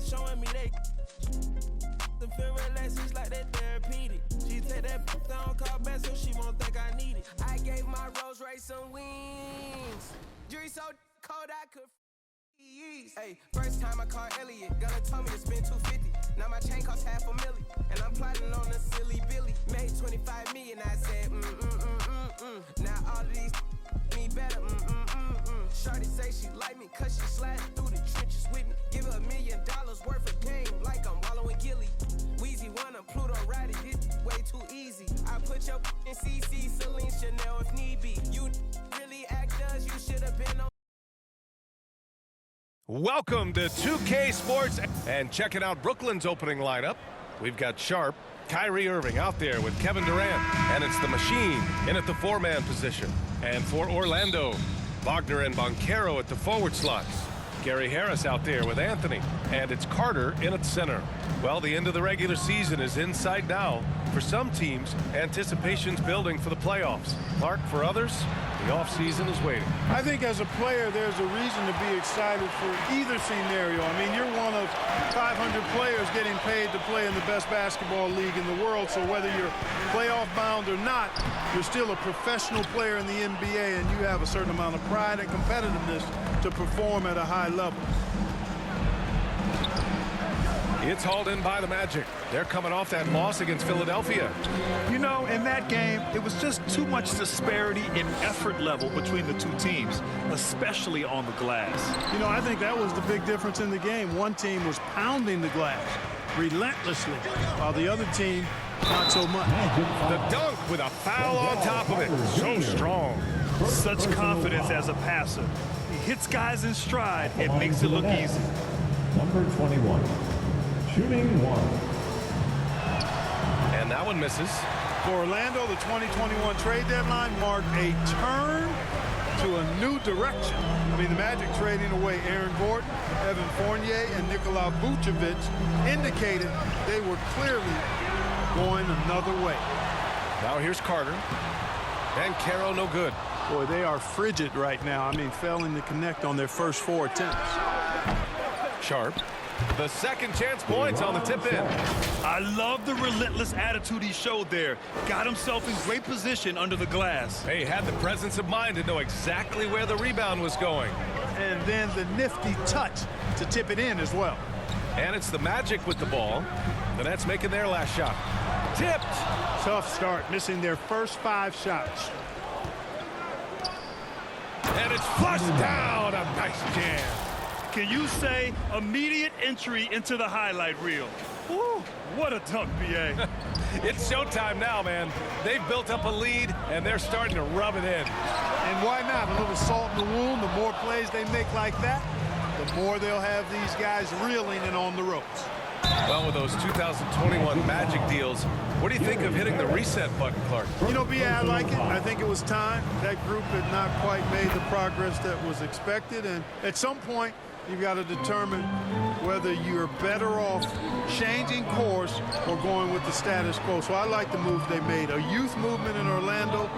showing me they feel relaxed, it's like that therapeutic. She take that down, call back so she won't think I need it. I gave my Rolls Royce some wings. Jury so cold I could ease. Hey, first time I called Elliot, gonna tell me to spend $250. Now my chain costs $500,000, and I'm plotting on a silly Billy. Made 25 million, I said Now all of these me better, Shorty say she like me, cause she sliding through the trenches with me. Give her $1 million worth of game, like I'm wallowing Gilly. Weezy wanna Pluto ride it, this way too easy. I put your in CC, Celine Chanel if need be. You really act us, you should have been on. Welcome to 2K Sports, and checking out Brooklyn's opening lineup. We've got Sharp, Kyrie Irving out there with Kevin Durant, and it's the Machine in at the four-man position. And for Orlando, Wagner and Banchero at the forward slots. Gary Harris out there with Anthony, and it's Carter in at center. Well, the end of the regular season is in sight now. For some teams, anticipation's building for the playoffs. Clark, for others, the offseason is waiting. I think as a player, there's a reason to be excited for either scenario. I mean, you're one of 500 players getting paid to play in the best basketball league in the world, so whether you're playoff bound or not, you're still a professional player in the NBA, and you have a certain amount of pride and competitiveness to perform at a high level. It's hauled in by the Magic. They're coming off that loss against Philadelphia. You know, in that game, it was just too much disparity in effort level between the two teams, especially on the glass. You know, I think that was the big difference in the game. One team was pounding the glass relentlessly, while the other team, not so much. The dunk with a foul on top of it. So strong. Such confidence as a passer. He hits guys in stride and makes it look easy. Number 21. Shooting one. And that one misses. For Orlando, the 2021 trade deadline marked a turn to a new direction. I mean, the Magic trading away Aaron Gordon, Evan Fournier, and Nikola Vucevic indicated they were clearly going another way. Now here's Carter. And Caro no good. Boy, they are frigid right now. I mean, failing to connect on their first 4 attempts. Sharp. The second chance points on the tip in. I love the relentless attitude he showed there. Got himself in great position under the glass. He had the presence of mind to know exactly where the rebound was going. And then the nifty touch to tip it in as well. And it's the Magic with the ball. The Nets making their last shot. Tipped. Tough start, missing their first 5 shots. And it's flushed down. A nice jam. Can you say immediate entry into the highlight reel? Woo, what a dunk, B.A. It's showtime now, man. They've built up a lead, and they're starting to rub it in. And why not? A little salt in the wound. The more plays they make like that, the more they'll have these guys reeling and on the ropes. Well, with those 2021 Magic deals, what do you think of hitting the reset button, Clark? You know, B.A., I like it. I think it was time. That group had not quite made the progress that was expected, and at some point, you've got to determine whether you're better off changing course or going with the status quo. So I like the move they made. A youth movement in Orlando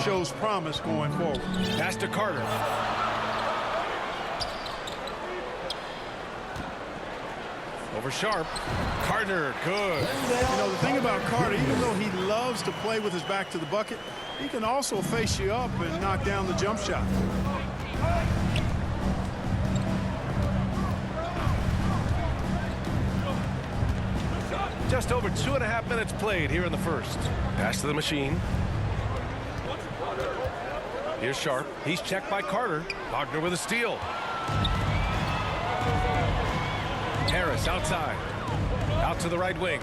shows promise going forward. Pass to Carter. Over Sharp. Carter, good. You know, the thing about Carter, even though he loves to play with his back to the bucket, he can also face you up and knock down the jump shot. Just over 2.5 minutes played here in the first. Pass to the Machine. Here's Sharp. He's checked by Carter. Wagner with a steal. Harris outside. Out to the right wing.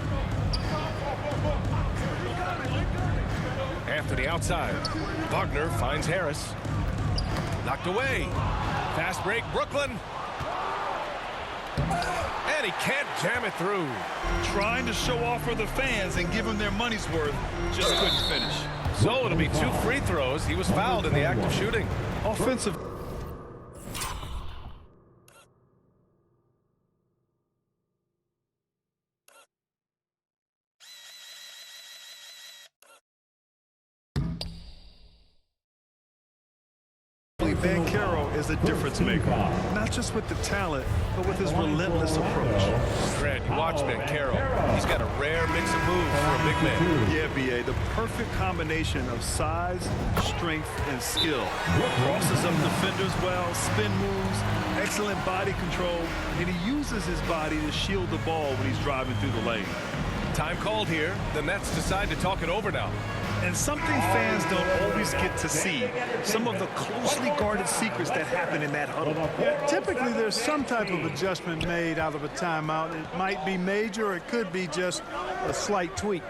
Anthony outside. Wagner finds Harris. Knocked away. Fast break, Brooklyn. And he can't jam it through. Trying to show off for the fans and give them their money's worth. Just couldn't finish. So it'll be 2 free throws. He was fouled in the act of shooting. Offensive. Banchero is a difference maker. Not just with the talent, but with his relentless approach. Grant, you watch Banchero. He's got a rare mix of moves for a big man. Yeah, B.A., the perfect combination of size, strength, and skill. Crosses up defenders well, spin moves, excellent body control, and he uses his body to shield the ball when he's driving through the lane. Time called here. The Nets decide to talk it over now. And something fans don't always get to see, some of the closely guarded secrets that happen in that huddle. Yeah, typically there's some type of adjustment made out of a timeout. It might be major, or it could be just a slight tweak.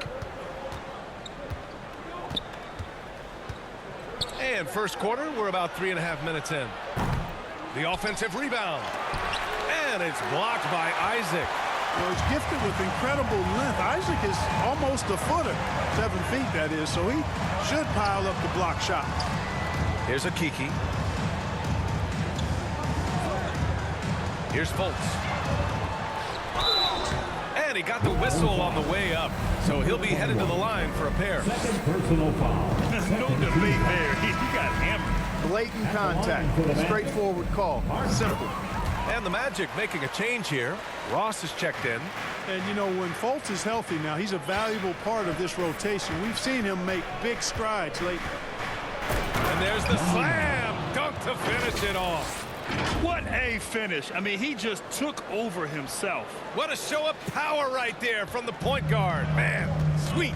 And first quarter, we're about 3.5 minutes in. The offensive rebound. And it's blocked by Isaac. Well, he's gifted with incredible length. Isaac is almost a footer, 7 feet that is, so he should pile up the block shots. Here's a Kiki. Here's Fultz. And he got the whistle on the way up, so he'll be headed to the line for a pair. Second personal foul. No debate there. He got hammered. Blatant contact, straightforward call, simple. And the Magic making a change here. Ross is checked in. And, you know, when Fultz is healthy now, he's a valuable part of this rotation. We've seen him make big strides lately. And there's the slam dunk to finish it off. What a finish. I mean, he just took over himself. What a show of power right there from the point guard. Man, sweet.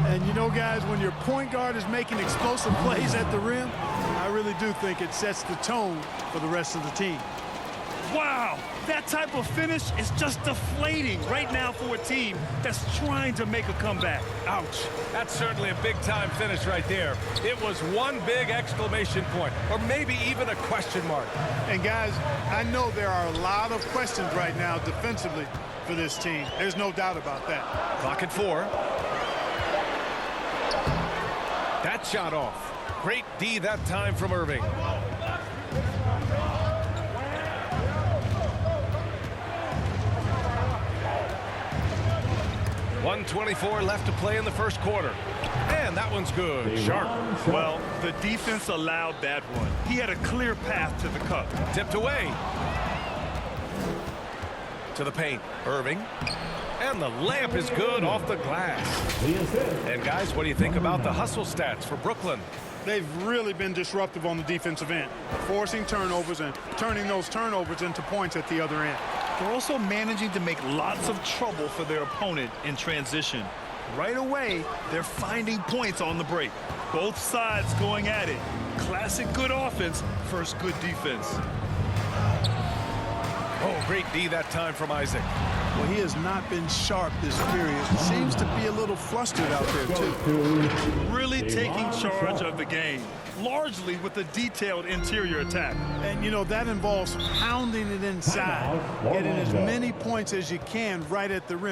And, you know, guys, when your point guard is making explosive plays at the rim, I really do think it sets the tone for the rest of the team. Wow, that type of finish is just deflating right now for a team that's trying to make a comeback. Ouch. That's certainly a big-time finish right there. It was one big exclamation point, or maybe even a question mark. And, guys, I know there are a lot of questions right now defensively for this team. There's no doubt about that. Clock at 4. That shot off. Great D that time from Irving. 1:24 left to play in the first quarter. And that one's good. Sharp. Well, the defense allowed that one. He had a clear path to the cup. Tipped away. To the paint. Irving. And the layup is good off the glass. And guys, what do you think about the hustle stats for Brooklyn? They've really been disruptive on the defensive end, forcing turnovers and turning those turnovers into points at the other end. They're also managing to make lots of trouble for their opponent in transition. Right away, they're finding points on the break. Both sides going at it. Classic good offense versus good defense. Oh, great D that time from Isaac. Well, he has not been sharp this period. Seems to be a little flustered out there, too. Really taking charge of the game, largely with a detailed interior attack. And, you know, that involves pounding it inside, getting as many points as you can right at the rim.